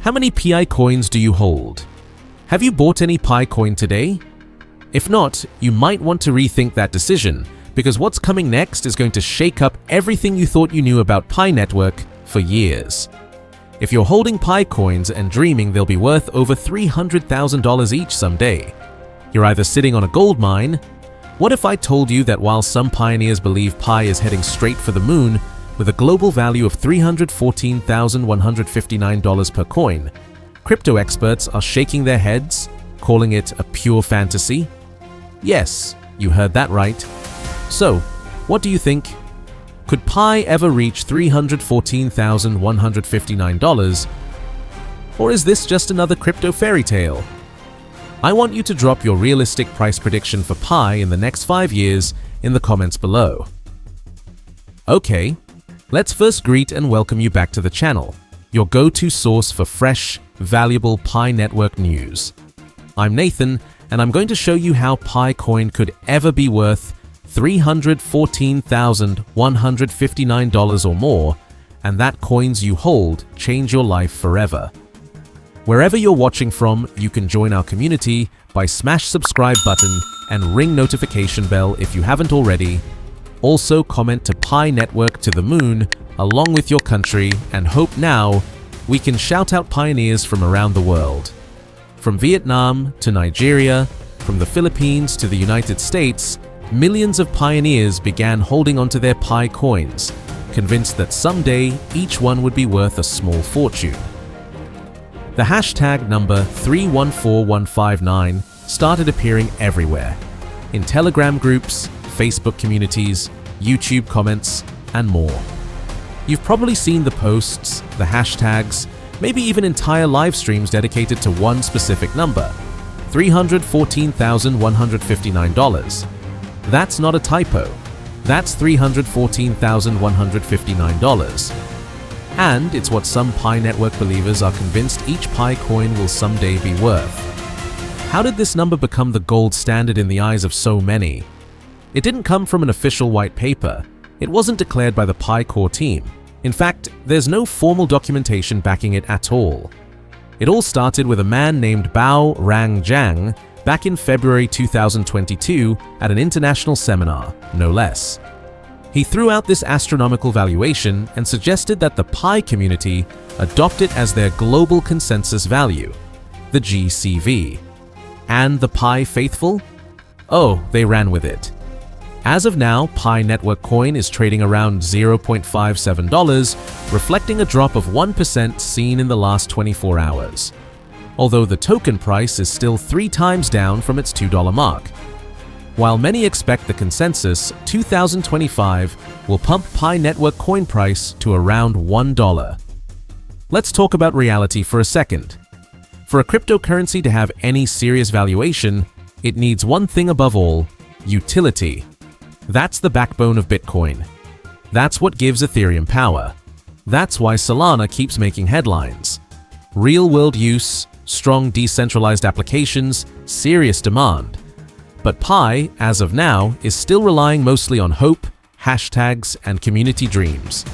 How many PI coins do you hold? Have you bought any Pi coin today? If not, you might want to rethink that decision, because what's coming next is going to shake up everything you thought you knew about Pi Network for years. If you're holding Pi coins and dreaming they'll be worth over $300,000 each someday, you're either sitting on a gold mine. What if I told you that while some pioneers believe Pi is heading straight for the moon with a global value of $314,159 per coin, crypto experts are shaking their heads, calling it a pure fantasy? Yes, you heard that right. So, what do you think? Could Pi ever reach $314,159? Or is this just another crypto fairy tale? I want you to drop your realistic price prediction for Pi in the next 5 years in the comments below. Okay, let's first greet and welcome you back to the channel, your go-to source for fresh, valuable Pi Network news. I'm Nathan, and I'm going to show you how Pi coin could ever be worth $314,159 or more, and that coins you hold change your life forever. Wherever you're watching from, you can join our community by smash subscribe button and ring notification bell if you haven't already. Also comment to Pi Network to the moon along with your country, and hope now we can shout out pioneers from around the world. From Vietnam to Nigeria, from the Philippines to the United States, millions of pioneers began holding onto their Pi coins, convinced that someday each one would be worth a small fortune. The hashtag number 314159 started appearing everywhere, in Telegram groups, Facebook communities, YouTube comments, and more. You've probably seen the posts, the hashtags, maybe even entire live streams dedicated to one specific number, $314,159. That's not a typo. That's $314,159. And it's what some Pi Network believers are convinced each Pi coin will someday be worth. How did this number become the gold standard in the eyes of so many? It didn't come from an official white paper. It wasn't declared by the Pi core team. In fact, there's no formal documentation backing it at all. It all started with a man named Bao Rang Zhang back in February 2022 at an international seminar, no less. He threw out this astronomical valuation and suggested that the Pi community adopt it as their global consensus value, the GCV. And the Pi faithful? Oh, they ran with it. As of now, Pi Network coin is trading around $0.57, reflecting a drop of 1% seen in the last 24 hours. Although the token price is still 3 times down from its $2 mark. While many expect the consensus 2025 will pump Pi Network coin price to around $1. Let's talk about reality for a second. For a cryptocurrency to have any serious valuation, it needs one thing above all: utility. That's the backbone of Bitcoin. That's what gives Ethereum power. That's why Solana keeps making headlines. Real-world use, strong decentralized applications, serious demand. But Pi, as of now, is still relying mostly on hope, hashtags, and community dreams.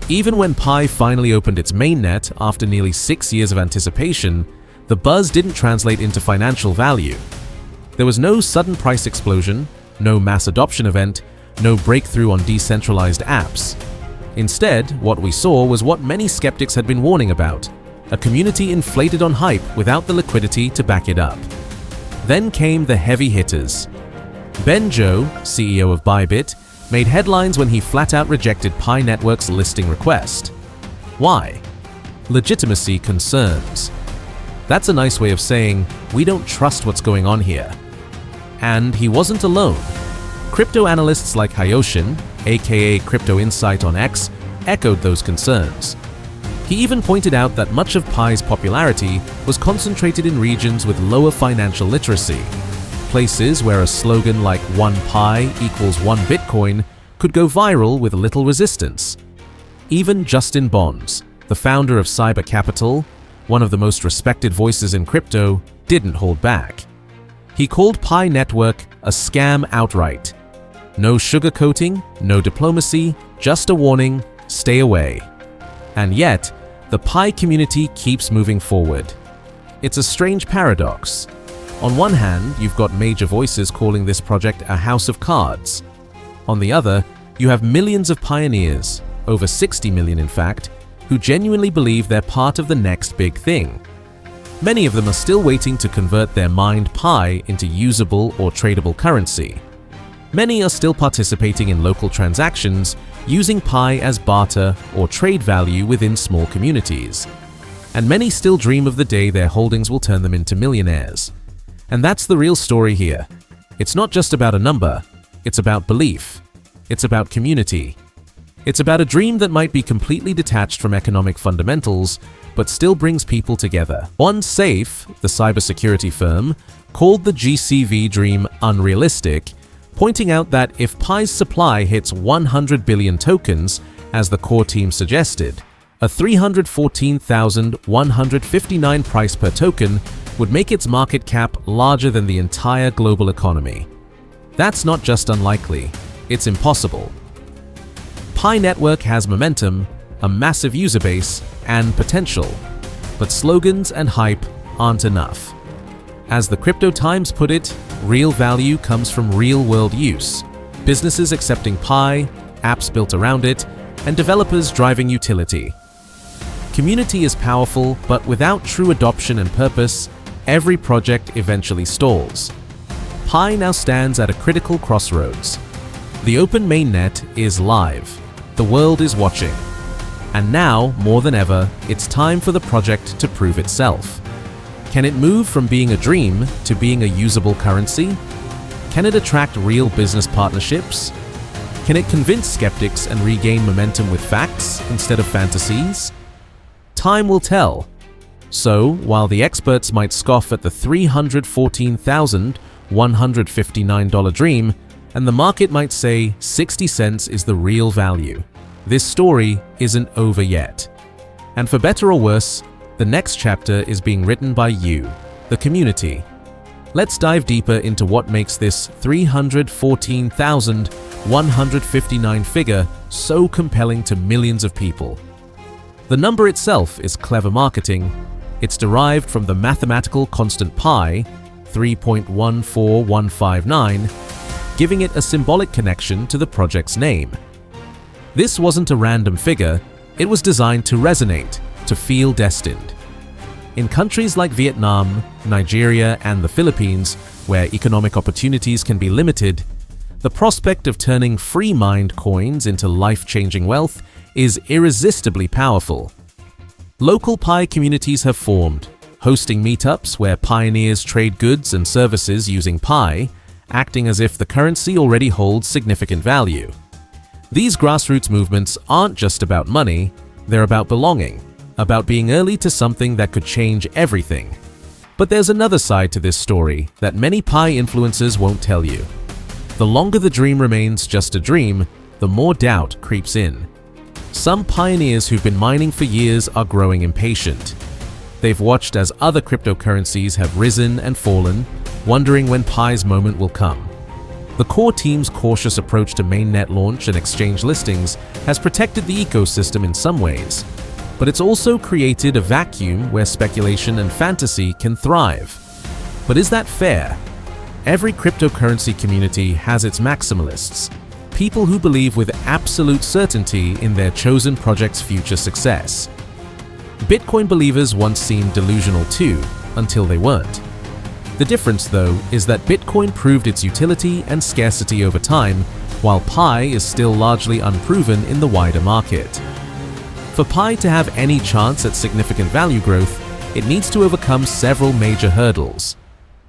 Even when Pi finally opened its mainnet after nearly 6 years of anticipation, the buzz didn't translate into financial value. There was no sudden price explosion, no mass adoption event, no breakthrough on decentralized apps. Instead, what we saw was what many skeptics had been warning about: a community inflated on hype without the liquidity to back it up. Then came the heavy hitters. Ben Zhou, CEO of Bybit, made headlines when he flat-out rejected Pi Network's listing request. Why? Legitimacy concerns. That's a nice way of saying, we don't trust what's going on here. And he wasn't alone. Crypto analysts like Hayoshin, aka Crypto Insight on X, echoed those concerns. He even pointed out that much of Pi's popularity was concentrated in regions with lower financial literacy, places where a slogan like "One Pi equals 1 Bitcoin" could go viral with little resistance. Even Justin Bonds, the founder of Cyber Capital, one of the most respected voices in crypto, didn't hold back. He called Pi Network a scam outright. No sugarcoating, no diplomacy, just a warning: stay away. And yet, the Pi community keeps moving forward. It's a strange paradox. On one hand, you've got major voices calling this project a house of cards. On the other, you have millions of pioneers, over 60 million in fact, who genuinely believe they're part of the next big thing. Many of them are still waiting to convert their mined Pi into usable or tradable currency. Many are still participating in local transactions, using Pi as barter or trade value within small communities. And many still dream of the day their holdings will turn them into millionaires. And that's the real story here. It's not just about a number, it's about belief. It's about community. It's about a dream that might be completely detached from economic fundamentals, but still brings people together. OneSafe, the cybersecurity firm, called the GCV dream unrealistic, pointing out that if Pi's supply hits 100 billion tokens, as the core team suggested, a 314,159 price per token would make its market cap larger than the entire global economy. That's not just unlikely, it's impossible. Pi Network has momentum, a massive user base, and potential, but slogans and hype aren't enough. As the Crypto Times put it, real value comes from real-world use, businesses accepting Pi, apps built around it, and developers driving utility. Community is powerful, but without true adoption and purpose, every project eventually stalls. Pi now stands at a critical crossroads. The open mainnet is live. The world is watching. And now, more than ever, it's time for the project to prove itself. Can it move from being a dream to being a usable currency? Can it attract real business partnerships? Can it convince skeptics and regain momentum with facts instead of fantasies? Time will tell. So, while the experts might scoff at the $314,159 dream, and the market might say 60 cents is the real value, this story isn't over yet. And for better or worse, the next chapter is being written by you, the community. Let's dive deeper into what makes this 314,159 figure so compelling to millions of people. The number itself is clever marketing. It's derived from the mathematical constant pi, 3.14159, giving it a symbolic connection to the project's name. This wasn't a random figure, it was designed to resonate, to feel destined. In countries like Vietnam, Nigeria, and the Philippines, where economic opportunities can be limited, the prospect of turning free mined coins into life-changing wealth is irresistibly powerful. Local Pi communities have formed, hosting meetups where pioneers trade goods and services using Pi, acting as if the currency already holds significant value. These grassroots movements aren't just about money, they're about belonging, about being early to something that could change everything. But there's another side to this story that many Pi influencers won't tell you. The longer the dream remains just a dream, the more doubt creeps in. Some pioneers who've been mining for years are growing impatient. They've watched as other cryptocurrencies have risen and fallen, wondering when Pi's moment will come. The core team's cautious approach to mainnet launch and exchange listings has protected the ecosystem in some ways, but it's also created a vacuum where speculation and fantasy can thrive. But is that fair? Every cryptocurrency community has its maximalists, people who believe with absolute certainty in their chosen project's future success. Bitcoin believers once seemed delusional too, until they weren't. The difference, though, is that Bitcoin proved its utility and scarcity over time, while Pi is still largely unproven in the wider market. For Pi to have any chance at significant value growth, it needs to overcome several major hurdles.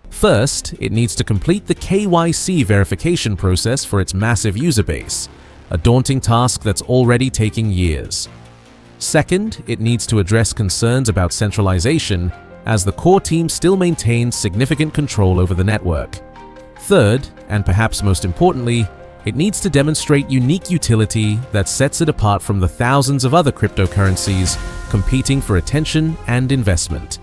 First, it needs to complete the KYC verification process for its massive user base, a daunting task that's already taking years. Second, it needs to address concerns about centralization, as the core team still maintains significant control over the network. Third, and perhaps most importantly, it needs to demonstrate unique utility that sets it apart from the thousands of other cryptocurrencies competing for attention and investment.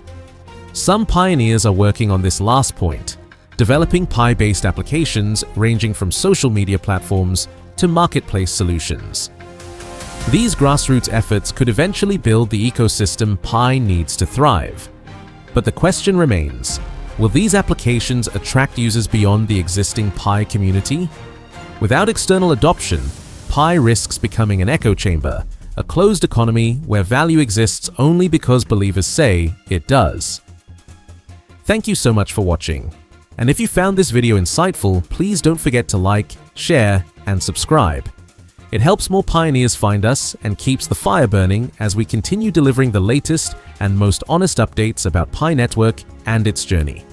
Some pioneers are working on this last point, developing Pi-based applications ranging from social media platforms to marketplace solutions. These grassroots efforts could eventually build the ecosystem Pi needs to thrive. But the question remains, will these applications attract users beyond the existing Pi community? Without external adoption, Pi risks becoming an echo chamber, a closed economy where value exists only because believers say it does. Thank you so much for watching. And if you found this video insightful, please don't forget to like, share, and subscribe. It helps more pioneers find us and keeps the fire burning as we continue delivering the latest and most honest updates about Pi Network and its journey.